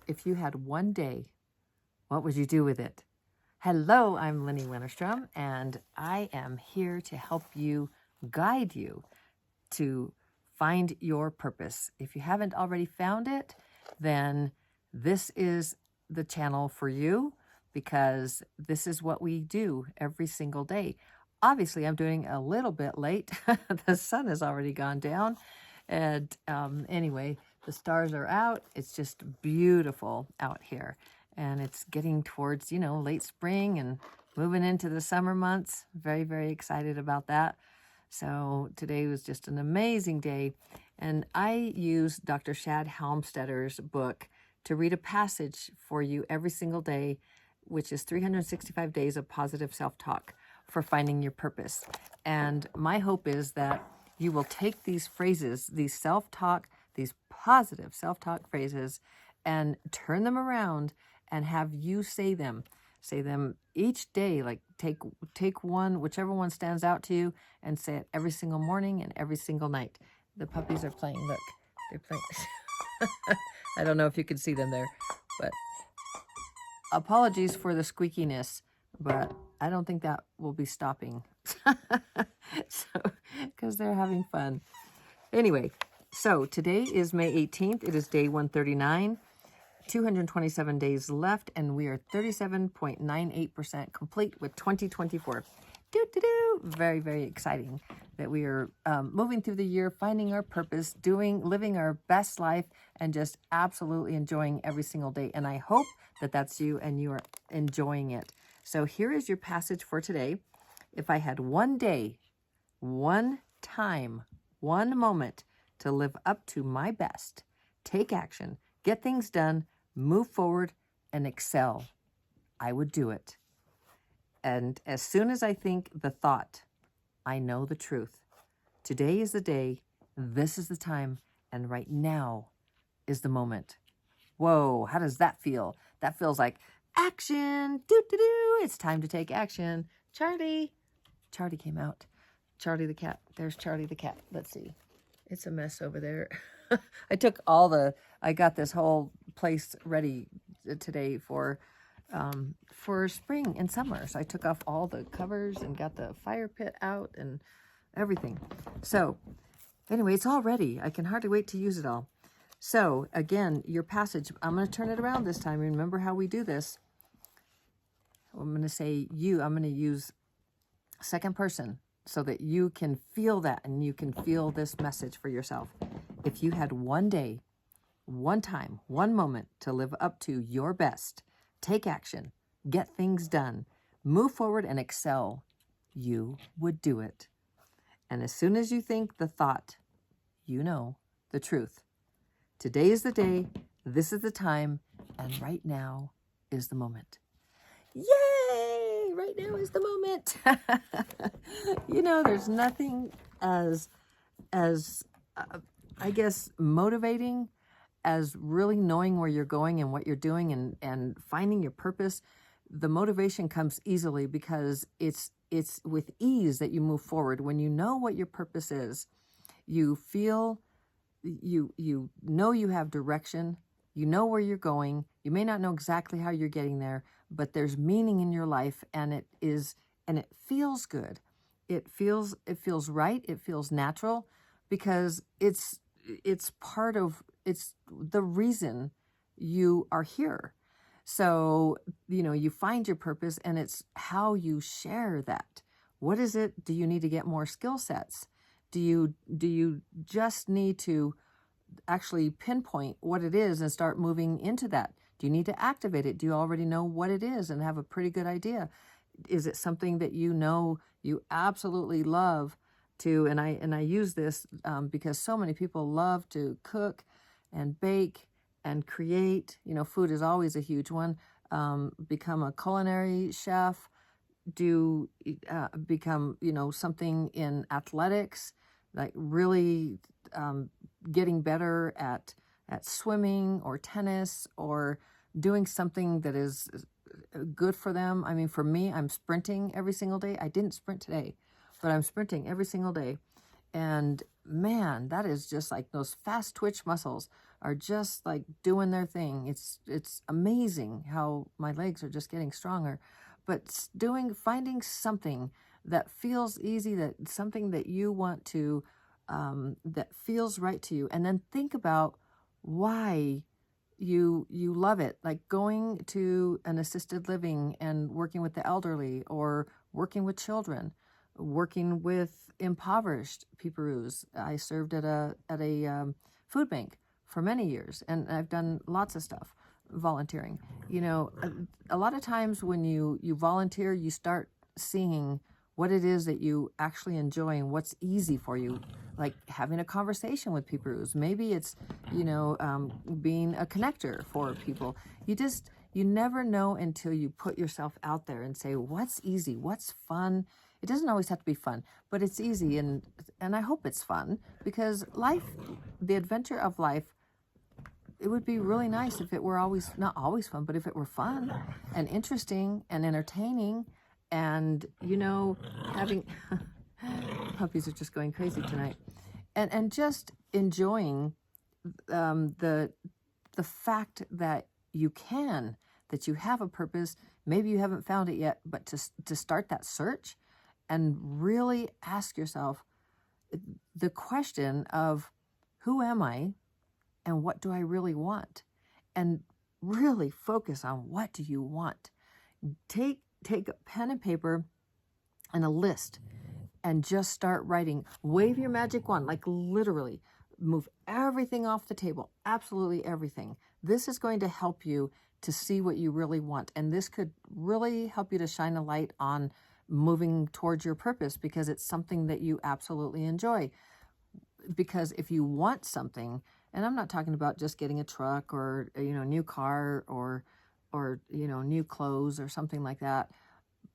if you had one day, what would you do with it? Hello, I'm Lenny Winterstrom, and I am here to help you, guide you to find your purpose. If you haven't already found it, then this is the channel for you, because this is what we do every single day. Obviously, I'm doing a little bit late. The sun has already gone down. And anyway, the stars are out. It's just beautiful out here. And it's getting towards, late spring and moving into the summer months. Very, very excited about that. So today was just an amazing day. And I use Dr. Shad Helmstetter's book to read a passage for you every single day, which is 365 Days of Positive Self-Talk for Finding Your Purpose. And my hope is that you will take these phrases, these self-talk, these positive self-talk phrases, and turn them around and have you say them. Say them each day, like take one, whichever one stands out to you, and say it every single morning and every single night. The puppies are playing. Look, they're playing. I don't know if you can see them there, but apologies for the squeakiness, but I don't think that will be stopping. Because they're having fun. Anyway, so today is May 18th. It is day 139. 227 days left, and we are 37.98% complete with 2024. Very, very exciting that we are moving through the year, finding our purpose, living our best life, and just absolutely enjoying every single day. And I hope that that's you and you are enjoying it. So here is your passage for today. If I had one day, one time, one moment to live up to my best, take action, get things done, move forward, and excel, I would do it. And as soon as I think the thought, I know the truth. Today is the day, this is the time, and right now is the moment. Whoa, how does that feel? That feels like action, it's time to take action. Charlie came out. Charlie the cat, there's Charlie the cat. Let's see, it's a mess over there. I got this whole place ready today for spring and summer. So I took off all the covers and got the fire pit out and everything. So anyway, it's all ready. I can hardly wait to use it all. So again, your passage, I'm going to turn it around this time. Remember how we do this. I'm going to say you. I'm going to use second person so that you can feel that and you can feel this message for yourself. If you had one day, one time, one moment to live up to your best, take action, get things done, move forward and excel, you would do it. And as soon as you think the thought, you know the truth. Today is the day, this is the time, and right now is the moment. Yay! Right now is the moment. There's nothing as I guess, motivating as really knowing where you're going and what you're doing and finding your purpose. The motivation comes easily because it's with ease that you move forward. When you know what your purpose is, you feel, you know you have direction, you know where you're going. You may not know exactly how you're getting there, but there's meaning in your life, and it feels good. It feels right. It feels natural because it's the reason you are here. So, you find your purpose, and it's how you share that. What is it? Do you need to get more skill sets? Do you just need to actually pinpoint what it is and start moving into that? Do you need to activate it? Do you already know what it is and have a pretty good idea? Is it something that you absolutely love to? And I use this because so many people love to cook and bake and create. Food is always a huge one. Become a culinary chef. Become something in athletics, like really getting better at swimming or tennis, or doing something that is good for them. I mean, for me, I'm sprinting every single day. I didn't sprint today, but I'm sprinting every single day. And man, that is just like those fast twitch muscles. are just like doing their thing. It's amazing how my legs are just getting stronger. But finding something that feels easy, that something that you want to, that feels right to you, and then think about why you love it, like going to an assisted living and working with the elderly, or working with children, working with impoverished people's. I served at a food bank for many years, and I've done lots of stuff volunteering. A lot of times when you volunteer, you start seeing what it is that you actually enjoy and what's easy for you, like having a conversation with people. Maybe it's, being a connector for people. You never know until you put yourself out there and say, what's easy, what's fun. It doesn't always have to be fun, but it's easy, and I hope it's fun, because life, the adventure of life, it would be really nice if it were not always fun, but if it were fun and interesting and entertaining, and, having, puppies are just going crazy tonight, and just enjoying the fact that that you have a purpose. Maybe you haven't found it yet, but to start that search and really ask yourself the question of, who am I and what do I really want? And really focus on, what do you want? Take a pen and paper and a list and just start writing. Wave your magic wand, like literally move everything off the table, absolutely everything. This is going to help you to see what you really want. And this could really help you to shine a light on moving towards your purpose, because it's something that you absolutely enjoy. Because if you want something, and I'm not talking about just getting a truck or a new car or new clothes or something like that,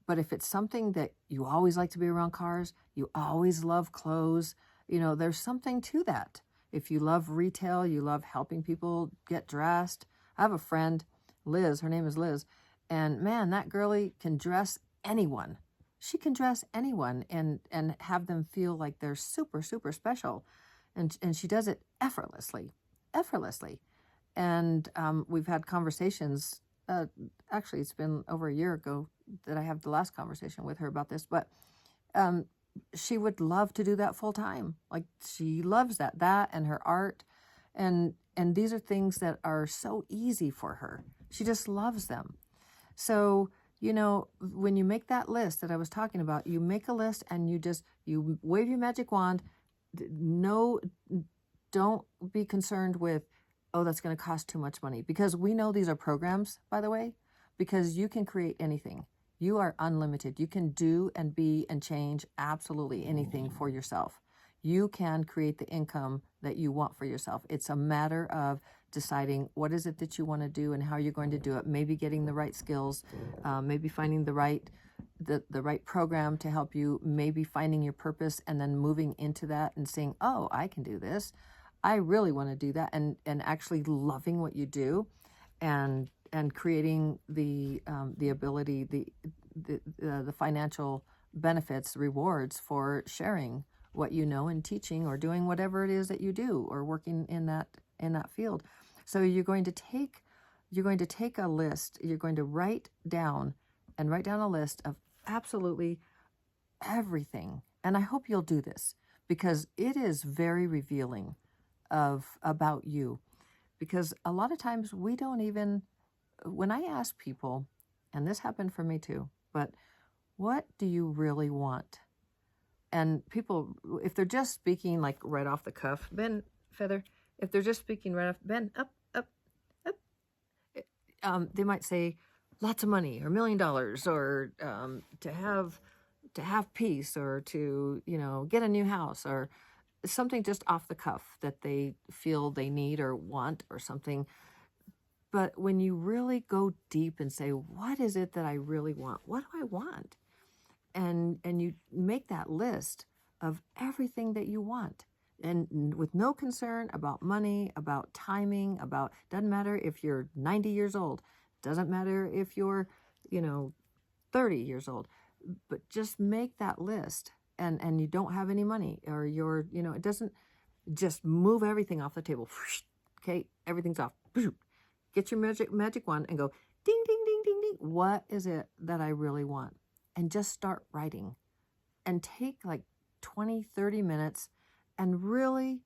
but if it's something that you always like to be around cars, you always love clothes, there's something to that. If you love retail, you love helping people get dressed. I have a friend, Liz, her name is Liz, and man, that girlie can dress anyone. She can dress anyone and have them feel like they're super, super special. And she does it effortlessly. And we've had conversations. Actually, it's been over a year ago that I have the last conversation with her about this. But she would love to do that full time. Like, she loves that and her art. And these are things that are so easy for her. She just loves them. So, when you make that list that I was talking about, you make a list and you wave your magic wand. No, don't be concerned with, oh, that's going to cost too much money, because we know these are programs, by the way, because you can create anything. You are unlimited. You can do and be and change absolutely anything for yourself. You can create the income that you want for yourself. It's a matter of deciding what is it that you want to do and how you're going to do it. Maybe getting the right skills, maybe finding the right program to help you, maybe finding your purpose and then moving into that and saying, oh, I can do this. I really want to do that, and actually loving what you do, and creating the ability, the financial benefits, the rewards for sharing what you know and teaching or doing whatever it is that you do, or working in that field. So you're going to take a list. You're going to write down a list of absolutely everything. And I hope you'll do this, because it is very revealing about you. Because a lot of times we don't even, when I ask people, and this happened for me too, but what do you really want? And people, if they're just speaking like right off the cuff, Ben Feather, if they're just speaking right off, Ben, up, they might say lots of money, or $1 million, or to have peace, or to get a new house, or something just off the cuff that they feel they need or want or something. But when you really go deep and say, what is it that I really want? What do I want? And you make that list of everything that you want, and with no concern about money, about timing, doesn't matter if you're 90 years old, doesn't matter if you're 30 years old, but just make that list. And you don't have any money, or it doesn't, just move everything off the table, Okay, everything's off. Get your magic wand and go ding, ding, ding, ding, ding. What is it that I really want? And just start writing. And take like 20, 30 minutes and really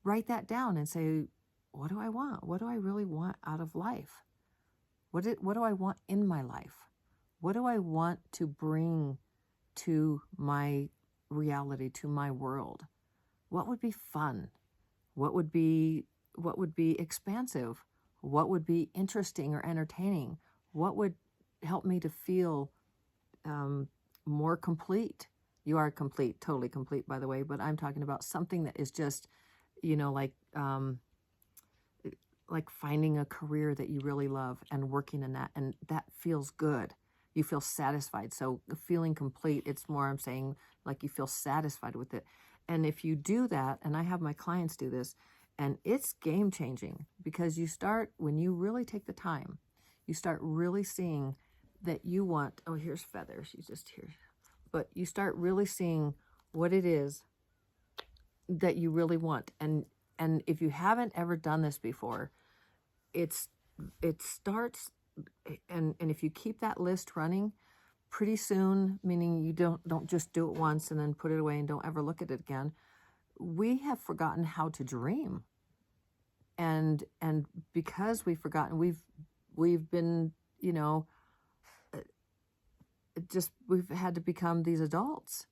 write that down and say, what do I want? What do I really want out of life? What do I want in my life? What do I want to bring to my reality, to my world? What would be fun? What would be expansive? What would be interesting or entertaining? What would help me to feel more complete? You are complete, totally complete, by the way, but I'm talking about something that is just, like finding a career that you really love and working in that, and that feels good. You feel satisfied. So feeling complete, it's more, I'm saying, like you feel satisfied with it. And if you do that, and I have my clients do this, and it's game changing, because you start, when you really take the time, you start really seeing that you want, oh, here's Feather, she's just here. But you start really seeing what it is that you really want. And if you haven't ever done this before, it starts, and if you keep that list running, pretty soon, meaning you don't just do it once and then put it away and don't ever look at it again. We have forgotten how to dream. And because we've forgotten, we've been, we've had to become these adults.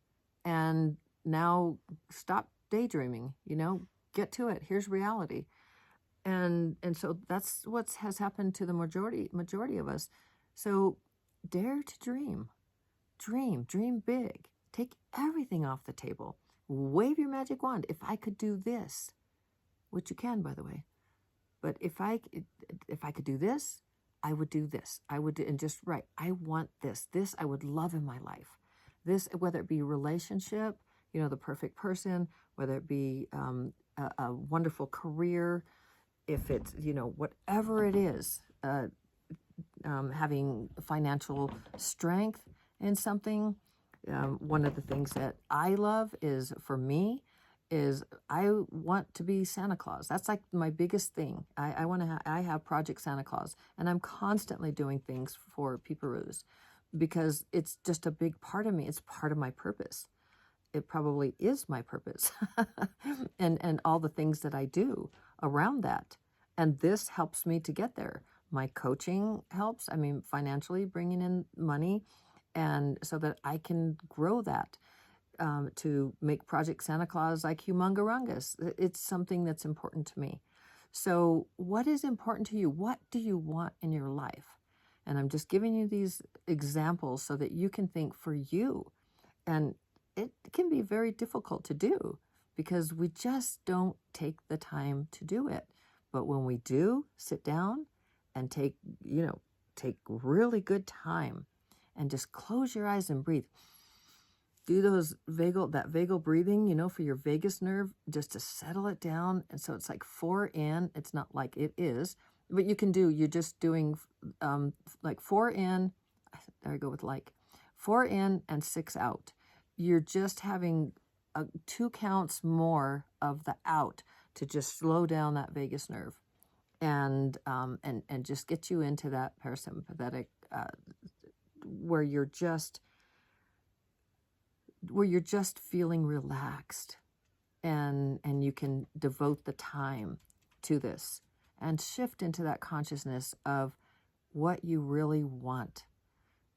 And now stop daydreaming, get to it. Here's reality. And so that's what has happened to the majority of us. So dare to dream. Dream big. Take everything off the table. Wave your magic wand. If I could do this, which you can, by the way, but if I could do this, I would do this. I would do, and just right. I want this. This I would love in my life. This, whether it be a relationship, the perfect person, whether it be a wonderful career, if it's, whatever it is, having financial strength in something. One of the things that I love is, for me, is I want to be Santa Claus. That's like my biggest thing. I have Project Santa Claus, and I'm constantly doing things for Peeperoos because it's just a big part of me. It's part of my purpose. It probably is my purpose and all the things that I do around that. And this helps me to get there. My coaching helps, financially bringing in money, and so that I can grow that to make Project Santa Claus like humongous. It's something that's important to me. So what is important to you? What do you want in your life? And I'm just giving you these examples so that you can think for you. And it can be very difficult to do because we just don't take the time to do it. But when we do sit down and take really good time and just close your eyes and breathe. Do that vagal breathing, for your vagus nerve, just to settle it down. And so it's like 4 in, it's not like it is, but you're just doing like 4 in, there I go with 4 in and 6 out. You're just having 2 counts more of the out to just slow down that vagus nerve and just get you into that parasympathetic, where you're just feeling relaxed, and you can devote the time to this and shift into that consciousness of what you really want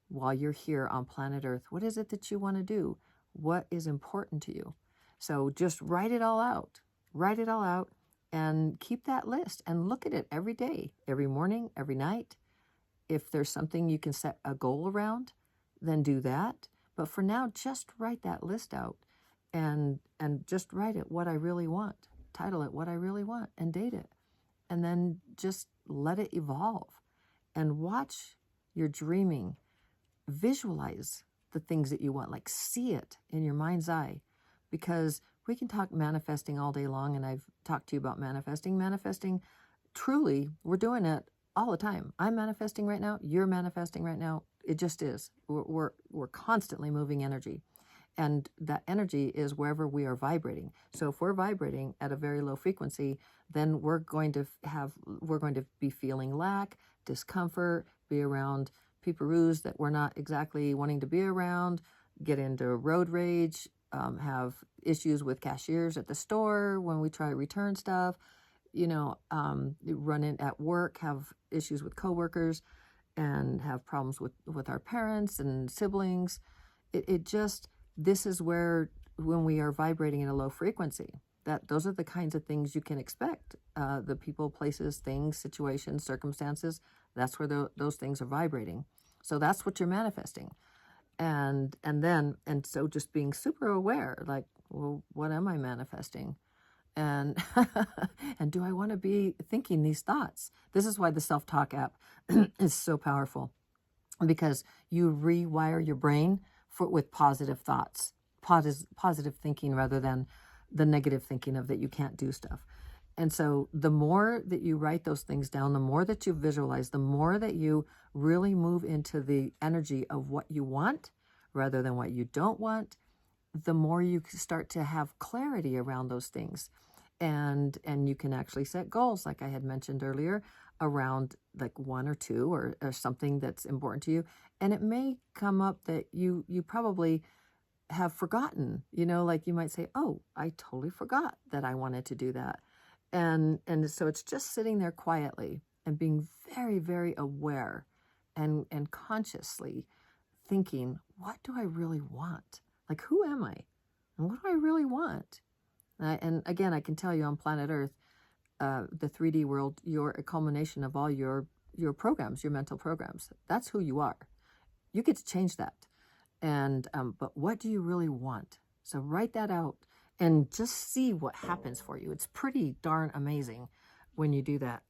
while you're here on planet Earth. What is it that you want to do? What is important to you? So just write it all out. Write it all out and keep that list and look at it every day, every morning, every night. If there's something you can set a goal around, then do that. But for now, just write that list out and just write it, what I really want. Title it, what I really want, and date it. And then just let it evolve and watch your dreaming. Visualize the things that you want, like see it in your mind's eye, because we can talk manifesting all day long, and I've talked to you about manifesting. Manifesting, truly, we're doing it all the time. I'm manifesting right now. You're manifesting right now. It just is. We're constantly moving energy. And that energy is wherever we are vibrating. So if we're vibrating at a very low frequency, then we're going to be feeling lack, discomfort, be around peeparoos that we're not exactly wanting to be around, get into road rage, have issues with cashiers at the store when we try to return stuff, run in at work, have issues with coworkers, and have problems with our parents and siblings. This is where, when we are vibrating at a low frequency, those are the kinds of things you can expect. The people, places, things, situations, circumstances, that's where those things are vibrating. So that's what you're manifesting. And so just being super aware, like, well, what am I manifesting? And and do I want to be thinking these thoughts? This is why the self-talk app is so powerful, because you rewire your brain with positive thoughts, positive thinking, rather than the negative thinking of that you can't do stuff. And so the more that you write those things down, the more that you visualize, the more that you really move into the energy of what you want rather than what you don't want, the more you start to have clarity around those things. And you can actually set goals, like I had mentioned earlier, around like one or two or something that's important to you. And it may come up that you probably have forgotten, like you might say, oh, I totally forgot that I wanted to do that. And so it's just sitting there quietly and being very, very aware and consciously thinking, what do I really want? Like, who am I? And what do I really want? And again, I can tell you, on planet Earth, the 3D world, you're a culmination of all your programs, your mental programs. That's who you are. You get to change that. And but what do you really want? So write that out and just see what happens for you. It's pretty darn amazing when you do that.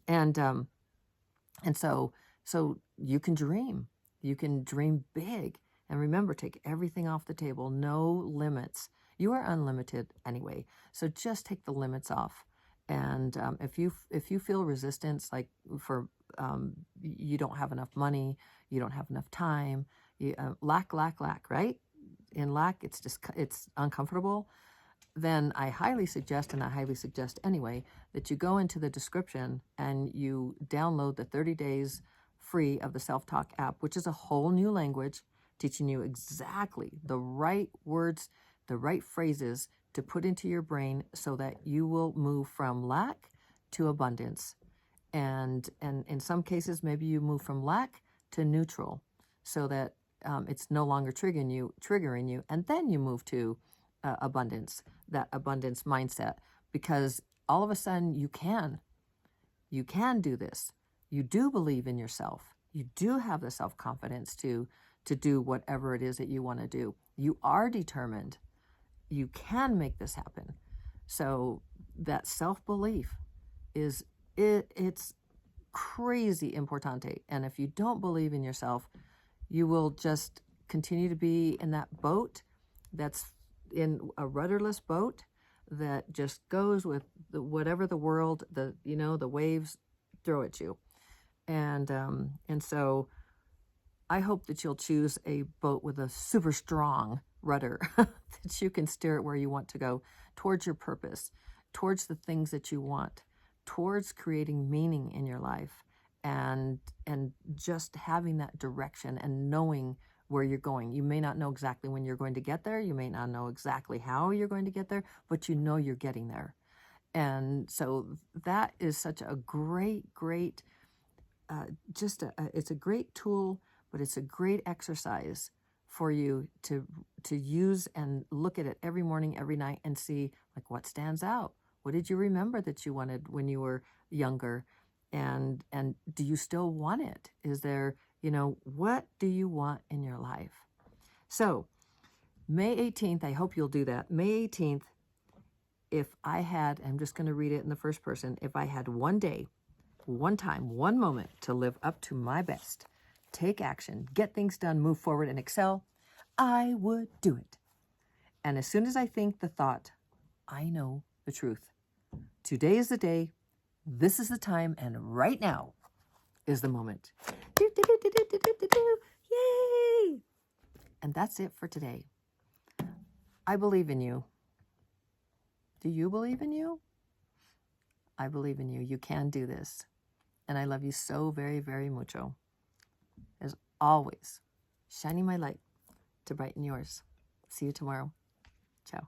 And so you can dream. You can dream big. And remember, take everything off the table. No limits. You are unlimited anyway. So just take the limits off. And if you feel resistance, like for you don't have enough money, you don't have enough time, lack, right? In lack, it's uncomfortable. Then I highly suggest anyway, that you go into the description and you download the 30 days free of the Self-Talk app, which is a whole new language, teaching you exactly the right words, the right phrases to put into your brain so that you will move from lack to abundance. And in some cases, maybe you move from lack to neutral, so that it's no longer triggering you, and then you move to abundance, that abundance mindset, because all of a sudden you can do this. You do believe in yourself. You do have the self-confidence to do whatever it is that you want to do. You are determined. You can make this happen. So that self-belief it's crazy importante. And if you don't believe in yourself, you will just continue to be in that boat that's in a rudderless boat that just goes with whatever the world, the waves throw at you. And so I hope that you'll choose a boat with a super strong rudder that you can steer it where you want to go, towards your purpose, towards the things that you want, towards creating meaning in your life, and just having that direction and knowing where you're going. You may not know exactly when you're going to get there. You may not know exactly how you're going to get there, but you know you're getting there. And so that is such a great, it's a great tool, but it's a great exercise for you to use and look at it every morning, every night, and see, like, what stands out. What did you remember that you wanted when you were younger? And do you still want it? Is there, what do you want in your life? So May 18th, I hope you'll do that. May 18th, I'm just going to read it in the first person. If I had one day, one time, one moment to live up to my best, take action, get things done, move forward, and excel, I would do it. And as soon as I think the thought, I know the truth. Today is the day, this is the time, and right now is the moment. Yay! And that's it for today. I believe in you. Do you believe in you? I believe in you. You can do this. And I love you so very, very mucho. As always, shining my light to brighten yours. See you tomorrow. Ciao.